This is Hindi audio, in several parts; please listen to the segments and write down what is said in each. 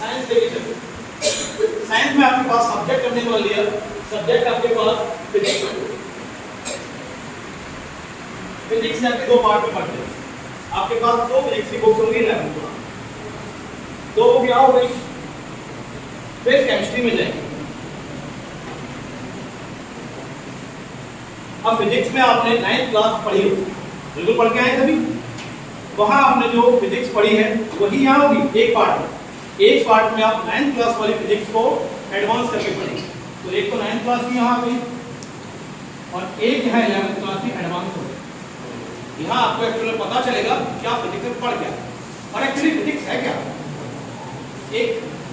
साइंस लेके चलो। साइंस में आपके पास सब्जेक्ट करने को लिया, सब्जेक्ट आपके पास फिजिक्स। फिजिक्स में आपके दो पार्ट में पढ़ते हैं। आपके पास दो फिजिक्स की बुक्स होंगी 11th क्लास, दो बुक यहाँ हो गई। फिर केमिस्ट्री में जाएंगे। अब फिजिक्स में आपने 9th क्लास पढ़ी होगी, बिल्कुल पढ़ के आए सभी। वहां आपने जो फिजिक्स पढ़ी है वही यहाँ होगी एक पार्ट में। एक पार्ट में आप 9th क्लास वाली फिजिक्स को एडवांस करके पढ़ेंगे। तो एक तो 9th क्लास की यहाँ आ गई और एक यहाँ 11th क्लास की एडवांस हो गई। यहाँ आपको एक्चुअली पता चलेगा क्या फिजिक्स में पढ़ क्या और एक्चुअली फिजिक्स है क्या। एक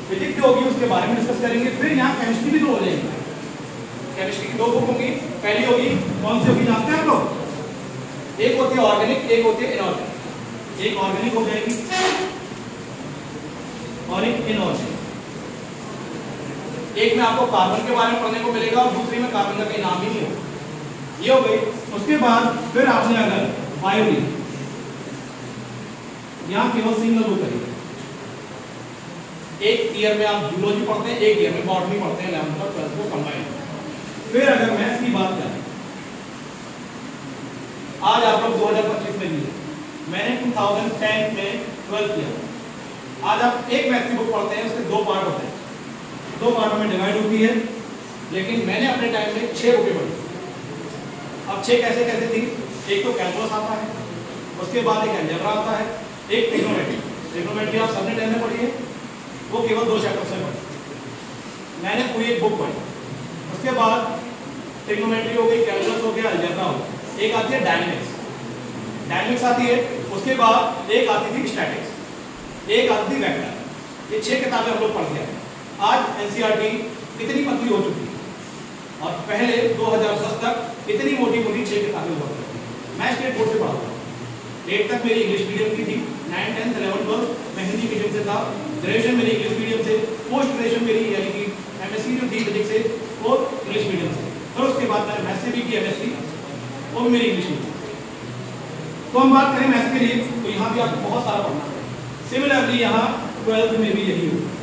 फिजिक्स जो होगी उसके बारे में डिस्कस करेंगे। फिर यहाँ केमिस्ट्री भी दो हो जाएगी। केमिस्ट्री की दो बुक होंगी। पहली होगी कौन सी होगी जानते हैं आप लोग? एक होती है ऑर्गेनिक, एक होती है इनऑर्गेनिक। एक ऑर्गेनिक हो जाएगी और एक इनऑर्गेनिक। एक में आपको कार्बन के बारे में पढ़ने को मिलेगा और दूसरी में कार्बन का कोई नाम ही नहीं होगा। ये हो गई। उसके बाद फिर आपने अगर बायोलॉजी, यहाँ केवल सिंगल बुक करेंगे। एक ईयर में आप जूलॉजी पढ़ते हैं, एक ईयर में बॉटनी पढ़ते हैं 11th और 12th को कंबाइन। फिर अगर मैथ्स की बात करें, आज आप लोग 2025 में दिए, मैंने 2010 में 12 किया। आज आप एक मैथ्स की बुक पढ़ते हैं, उसके दो पार्ट होते हैं, दो पार्टों में डिवाइड होती है। लेकिन मैंने अपने टाइम में 6 बुकें पढ़ी। अब 6 कैसे कैसे थी? एक तो कैलकुलस आता है, उसके बाद एक अलजेब्रा आता है, एक ट्रिग्नोमेट्री। ट्रिग्नोमेट्री आप सबने 10 में पढ़ी है, वो केवल 2 चैप्टर से पढ़ी। मैंने पूरी एक बुक पढ़ी। उसके बाद ट्रिग्नोमेट्री हो गई, कैलकुलस हो गया, अलजेब्रा हो गया। एक आती है डायनेमिक्स, डायनेमिक्स आती है। उसके बाद एक आती थी स्टैटिक्स, एक आती थी वेक्टर। ये 6 किताबें हम लोग पढ़ गए। आज एनसीईआरटी इतनी पतली हो चुकी है और पहले 2010 तक इतनी मोटी मोटी 6 किताबें हुआ करती थी। मैं स्टेट बोर्ड से पढ़ा था। 8 तक मेरी इंग्लिश मीडियम की थी, 9, 10, 11, 12 मैं हिंदी मीडियम से था। ग्रेजुएशन मेरी इंग्लिश मीडियम से, पोस्ट ग्रेजुएशन मेरी यानी कि एमएससी जो थी फिजिक्स से वो इंग्लिश मीडियम से। फिर उसके बाद मैंने मैथ्स से भी की एमएससी, वो मेरी इंग्लिश मीडियम। तो हम बात करें मैथ्स के लिए, तो यहाँ भी आपको बहुत सारा पढ़ना है। सिमिलरली यहाँ 12th में भी यही होगा।